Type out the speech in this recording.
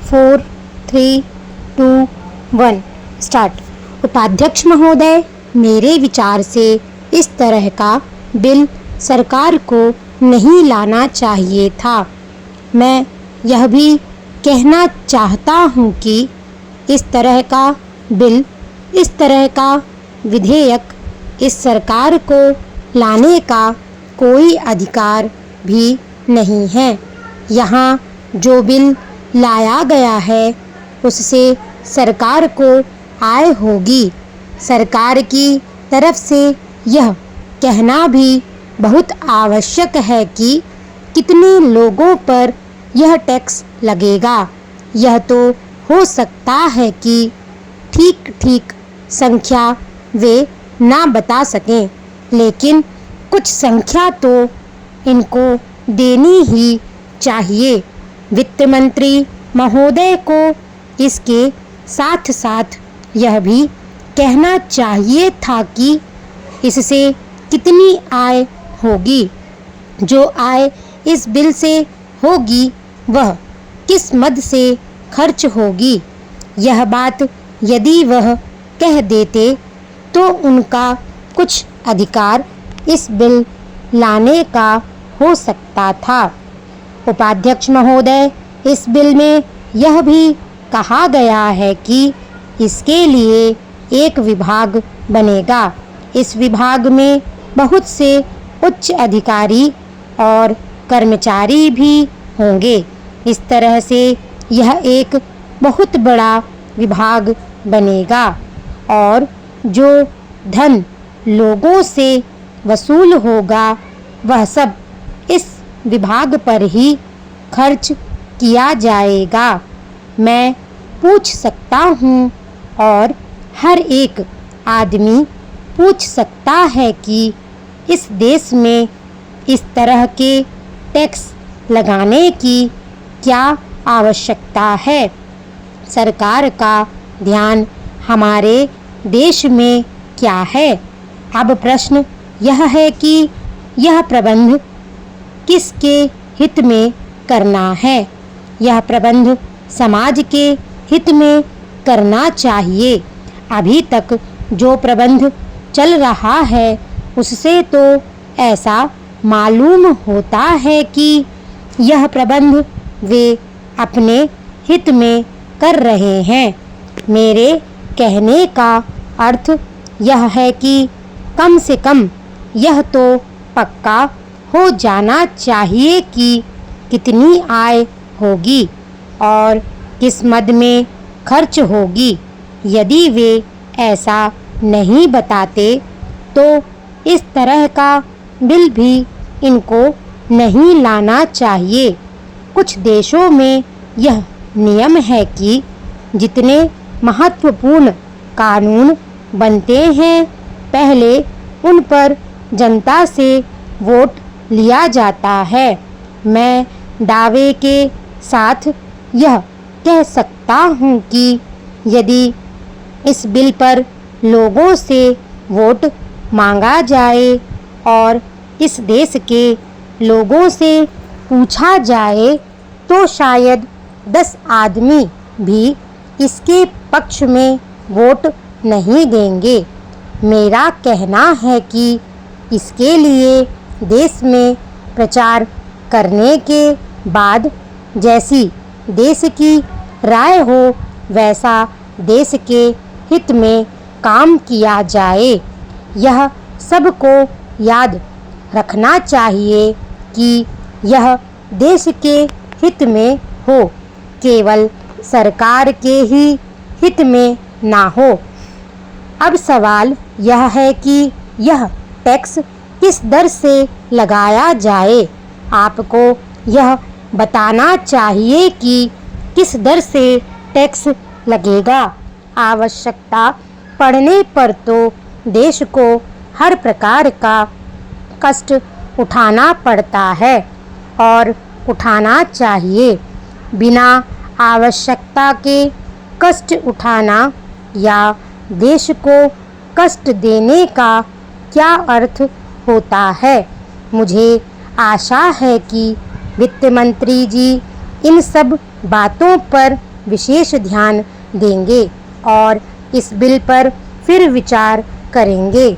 4, 3, 2, 1 start. उपाध्यक्ष महोदय, मेरे विचार से इस तरह का बिल सरकार को नहीं लाना चाहिए था। मैं यह भी कहना चाहता हूँ कि इस तरह का बिल, इस तरह का विधेयक इस सरकार को लाने का कोई अधिकार भी नहीं है। यहाँ जो बिल लाया गया है उससे सरकार को आय होगी। सरकार की तरफ से यह कहना भी बहुत आवश्यक है कि कितने लोगों पर यह टैक्स लगेगा। यह तो हो सकता है कि ठीक संख्या वे ना बता सकें, लेकिन कुछ संख्या तो इनको देनी ही चाहिए। वित्त मंत्री महोदय को इसके साथ साथ यह भी कहना चाहिए था कि इससे कितनी आय होगी। जो आय इस बिल से होगी वह किस मद से खर्च होगी। यह बात यदि वह कह देते तो उनका कुछ अधिकार इस बिल लाने का हो सकता था। उपाध्यक्ष महोदय, इस बिल में यह भी कहा गया है कि इसके लिए एक विभाग बनेगा। इस विभाग में बहुत से उच्च अधिकारी और कर्मचारी भी होंगे। इस तरह से यह एक बहुत बड़ा विभाग बनेगा और जो धन लोगों से वसूल होगा वह सब इस विभाग पर ही खर्च किया जाएगा। मैं पूछ सकता हूँ और हर एक आदमी पूछ सकता है कि इस देश में इस तरह के टैक्स लगाने की क्या आवश्यकता है। सरकार का ध्यान हमारे देश में क्या है। अब प्रश्न यह है कि यह प्रबंध किसके हित में करना है। यह प्रबंध समाज के हित में करना चाहिए। अभी तक जो प्रबंध चल रहा है उससे तो ऐसा मालूम होता है कि यह प्रबंध वे अपने हित में कर रहे हैं। मेरे कहने का अर्थ यह है कि कम से कम यह तो पक्का हो जाना चाहिए कि कितनी आय होगी और किस मद में खर्च होगी। यदि वे ऐसा नहीं बताते तो इस तरह का बिल भी इनको नहीं लाना चाहिए। कुछ देशों में यह नियम है कि जितने महत्वपूर्ण कानून बनते हैं पहले उन पर जनता से वोट लिया जाता है। मैं दावे के साथ यह कह सकता हूँ कि यदि इस बिल पर लोगों से वोट मांगा जाए और इस देश के लोगों से पूछा जाए तो शायद 10 आदमी भी इसके पक्ष में वोट नहीं देंगे। मेरा कहना है कि इसके लिए देश में प्रचार करने के बाद जैसी देश की राय हो वैसा देश के हित में काम किया जाए। यह सबको याद रखना चाहिए कि यह देश के हित में हो, केवल सरकार के ही हित में ना हो। अब सवाल यह है कि यह टैक्स किस दर से लगाया जाए। आपको यह बताना चाहिए कि किस दर से टैक्स लगेगा। आवश्यकता पड़ने पर तो देश को हर प्रकार का कष्ट उठाना पड़ता है और उठाना चाहिए। बिना आवश्यकता के कष्ट उठाना या देश को कष्ट देने का क्या अर्थ होता है। मुझे आशा है कि वित्त मंत्री जी इन सब बातों पर विशेष ध्यान देंगे और इस बिल पर फिर विचार करेंगे।